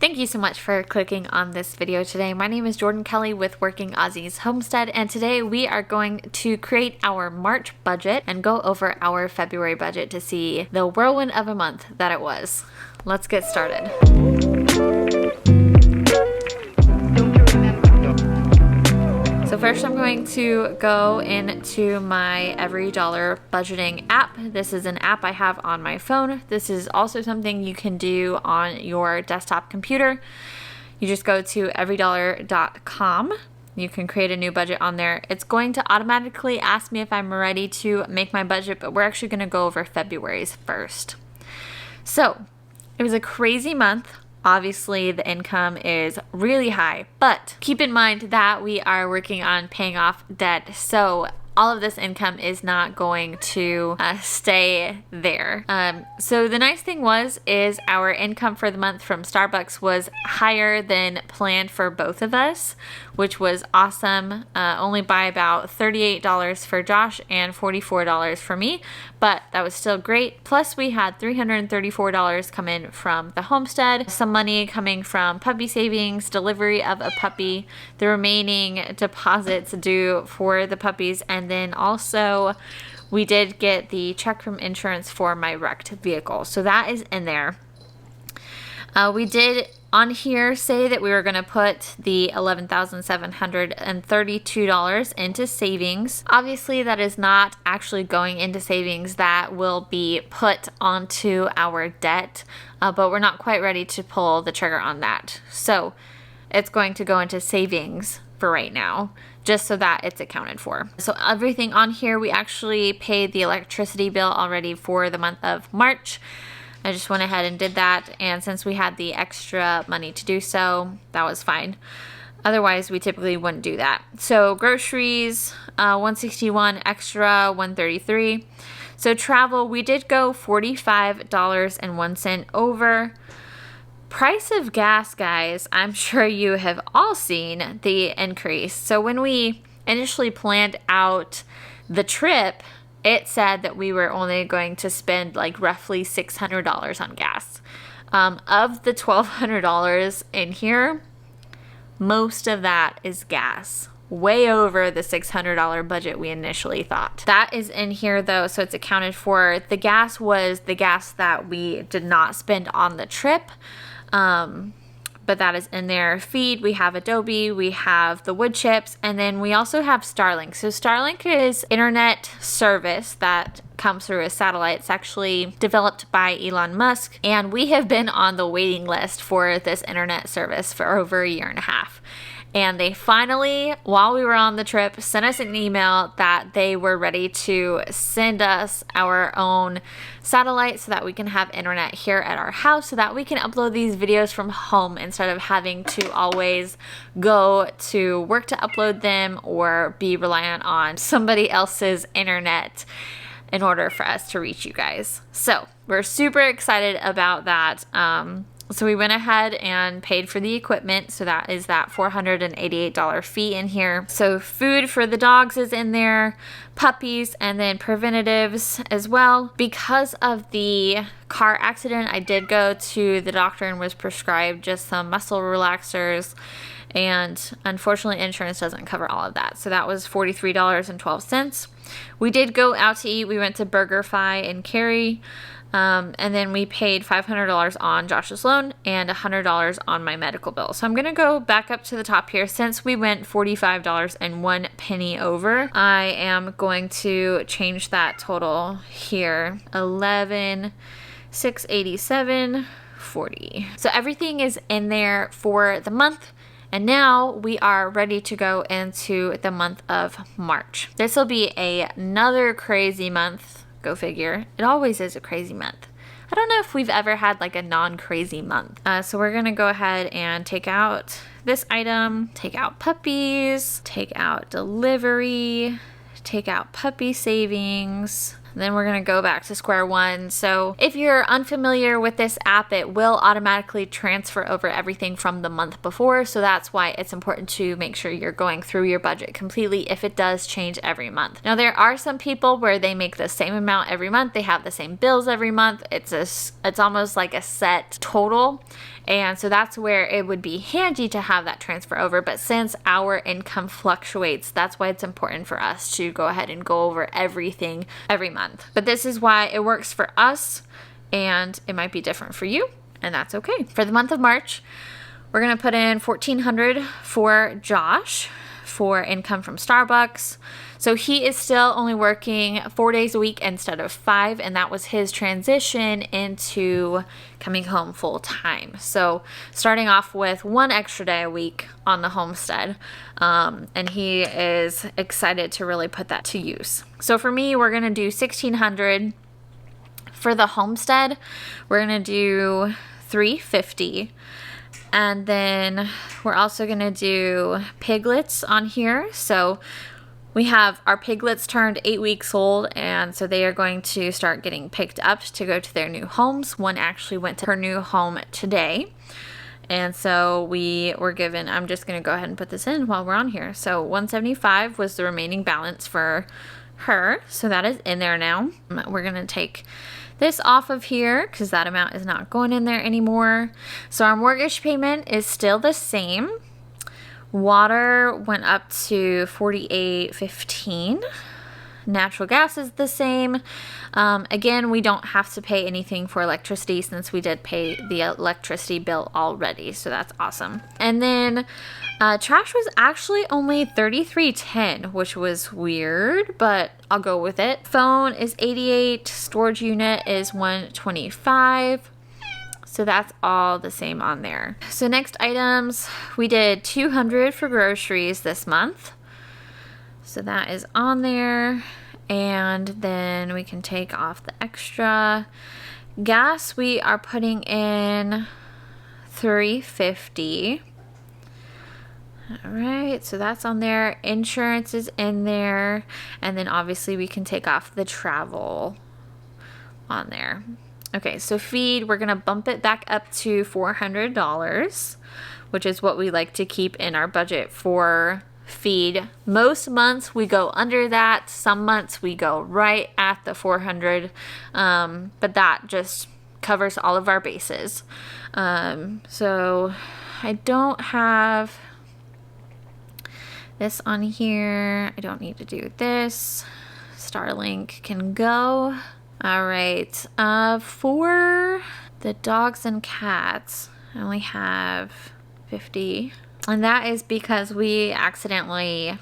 Thank you so much for clicking on this video today. My name is Jordan Kelly with Working Aussies Homestead, and today we are going to create our March budget and go over our February budget to see the whirlwind of a month that it was. Let's get started. So first I'm going to go into my Every Dollar budgeting app. This is an app I have on my phone. This is also something you can do on your desktop computer. You just go to everydollar.com. You can create a new budget on there. It's going to automatically ask me if I'm ready to make my budget, but we're actually going to go over February's first. So it was a crazy month. Obviously, the income is really high, but keep in mind that we are working on paying off debt. So all of this income is not going to stay there. So the nice thing is our income for the month from Starbucks was higher than planned for both of us, which was awesome. Only by about $38 for Josh and $44 for me, but that was still great. Plus we had $334 come in from the homestead, some money coming from puppy savings, delivery of a puppy, the remaining deposits due for the puppies, and then also we did get the check from insurance for my wrecked vehicle. So that is in there. We did on here say that we were going to put the $11,732 into savings. Obviously, that is not actually going into savings. That will be put onto our debt, but we're not quite ready to pull the trigger on that. So it's going to go into savings for right now, just so that it's accounted for. So everything on here, we actually paid the electricity bill already for the month of March. I just went ahead and did that, and since we had the extra money to do so, that was fine. Otherwise, we typically wouldn't do that. So groceries, $161, extra $133. So travel, we did go $45.01 over. Price of gas, guys, I'm sure you have all seen the increase. So when we initially planned out the trip, it said that we were only going to spend like roughly $600 on gas. Of the $1,200 in here, most of that is gas. Way over the $600 budget we initially thought. That is in here though, so it's accounted for. The gas was the gas that we did not spend on the trip. But that is in there. Feed, we have Adobe, we have the wood chips, and then we also have Starlink. So Starlink is internet service that comes through a satellite. It's actually developed by Elon Musk, and we have been on the waiting list for this internet service for over a year and a half. And they finally, while we were on the trip, sent us an email that they were ready to send us our own satellite so that we can have internet here at our house, so that we can upload these videos from home instead of having to always go to work to upload them or be reliant on somebody else's internet in order for us to reach you guys. So we're super excited about that. So we went ahead and paid for the equipment. So that is that $488 fee in here. So food for the dogs is in there, puppies, and then preventatives as well. Because of the car accident, I did go to the doctor and was prescribed just some muscle relaxers. And unfortunately, insurance doesn't cover all of that. So that was $43.12. We did go out to eat. We went to BurgerFi in Cary. And then we paid $500 on Josh's loan and $100 on my medical bill. So I'm going to go back up to the top here. Since we went $45.01 over, I am going to change that total here. $11,687.40. So everything is in there for the month. And now we are ready to go into the month of March. This will be another crazy month. Go figure. It always is a crazy month. I don't know if we've ever had like a non-crazy month. So we're going to go ahead and take out this item, take out puppies, take out delivery, take out puppy savings. then we're going to go back to square one. So if you're unfamiliar with this app, it will automatically transfer over everything from the month before. So that's why it's important to make sure you're going through your budget completely if it does change every month. Now, there are some people where they make the same amount every month. They have the same bills every month. It's almost like a set total. And so that's where it would be handy to have that transfer over. But since our income fluctuates, that's why it's important for us to go ahead and go over everything every month. But this is why it works for us, and it might be different for you, and that's okay. For the month of March, we're going to put in $1,400 for Josh for income from Starbucks. So he is still only working 4 days a week instead of 5, and that was his transition into coming home full time. So starting off with 1 extra day a week on the homestead, and he is excited to really put that to use. So for me, we're gonna do $1,600 for the homestead. We're gonna do $350. And then we're also gonna do piglets on here. So we have our piglets turned 8 weeks old, and so they are going to start getting picked up to go to their new homes. One actually went to her new home today. And so we were given, I'm just going to go ahead and put this in while we're on here. So $175 was the remaining balance for her. So that is in there now. We're going to take this off of here because that amount is not going in there anymore. So our mortgage payment is still the same. Water went up to $48.15. Natural gas is the same. Again, we don't have to pay anything for electricity since we did pay the electricity bill already, so that's awesome. And then trash was actually only $33.10, which was weird, but I'll go with it. Phone is $88. Storage unit is $125. So that's all the same on there. So next items, we did $200 for groceries this month. So that is on there. And then we can take off the extra. Gas, we are putting in $350. All right, so that's on there. Insurance is in there. And then obviously we can take off the travel on there. Okay, so feed, we're gonna bump it back up to $400, which is what we like to keep in our budget for feed. Most months we go under that. Some months we go right at the 400, but that just covers all of our bases. So I don't have this on here. I don't need to do this. Starlink can go. All right, for the dogs and cats, I only have 50. And that is because we accidentally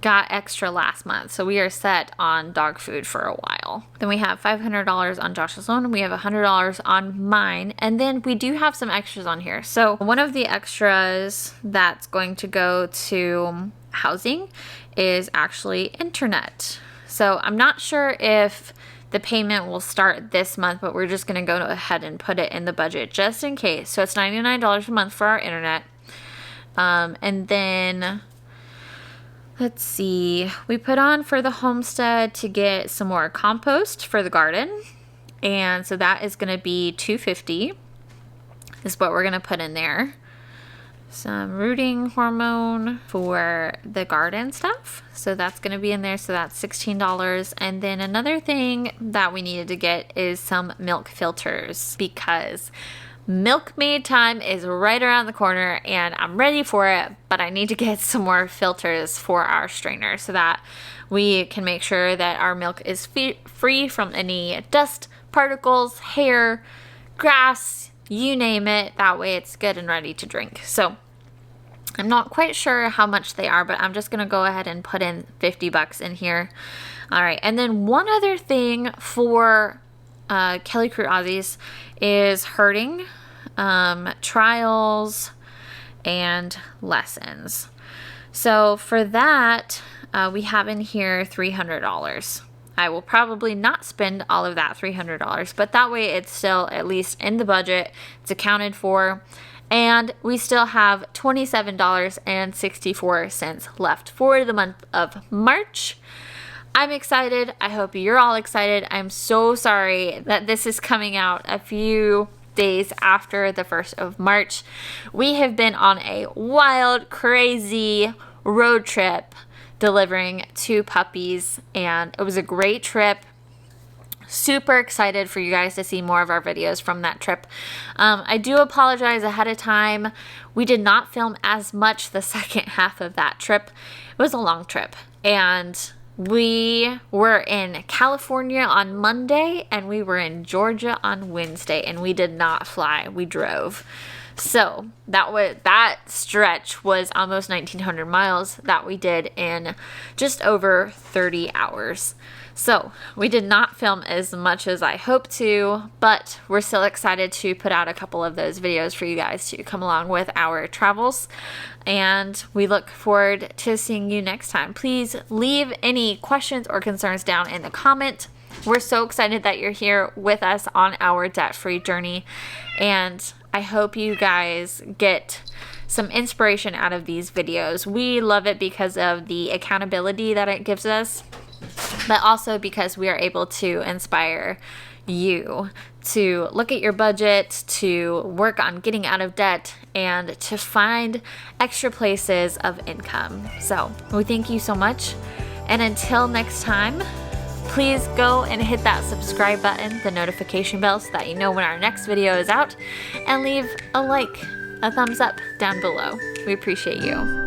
got extra last month. So we are set on dog food for a while. Then we have $500 on Josh's loan, and we have $100 on mine. And then we do have some extras on here. So one of the extras that's going to go to housing is actually internet. So I'm not sure if the payment will start this month, but we're just going to go ahead and put it in the budget just in case. So it's $99 a month for our internet. And then let's see, we put on for the homestead to get some more compost for the garden. And so that is going to be $250 is what we're going to put in there. Some rooting hormone for the garden stuff. So that's going to be in there. So that's $16. And then another thing that we needed to get is some milk filters because milkmaid time is right around the corner and I'm ready for it, but I need to get some more filters for our strainer so that we can make sure that our milk is free from any dust, particles, hair, grass, you name it. That way it's good and ready to drink. So I'm not quite sure how much they are, but I'm just going to go ahead and put in $50 in here. All right. And then one other thing for Kelly Crew Aussies is herding, trials, and lessons. So for that, we have in here $300. I will probably not spend all of that $300, but that way it's still at least in the budget. It's accounted for. And we still have $27.64 left for the month of March. I'm excited. I hope you're all excited. I'm so sorry that this is coming out a few days after the 1st of March. We have been on a wild, crazy road trip delivering 2 puppies, and it was a great trip. Super excited for you guys to see more of our videos from that trip. I do apologize ahead of time. We did not film as much the second half of that trip. It was a long trip, and we were in California on Monday and we were in Georgia on Wednesday, and we did not fly, we drove. So that stretch was almost 1,900 miles that we did in just over 30 hours. So we did not film as much as I hoped to, but we're still excited to put out a couple of those videos for you guys to come along with our travels. And we look forward to seeing you next time. Please leave any questions or concerns down in the comment. We're so excited that you're here with us on our debt-free journey. And I hope you guys get some inspiration out of these videos. We love it because of the accountability that it gives us, but also because we are able to inspire you to look at your budget, to work on getting out of debt, and to find extra places of income. So we thank you so much. And until next time, please go and hit that subscribe button, the notification bell, so that you know when our next video is out, and leave a like, a thumbs up down below. We appreciate you.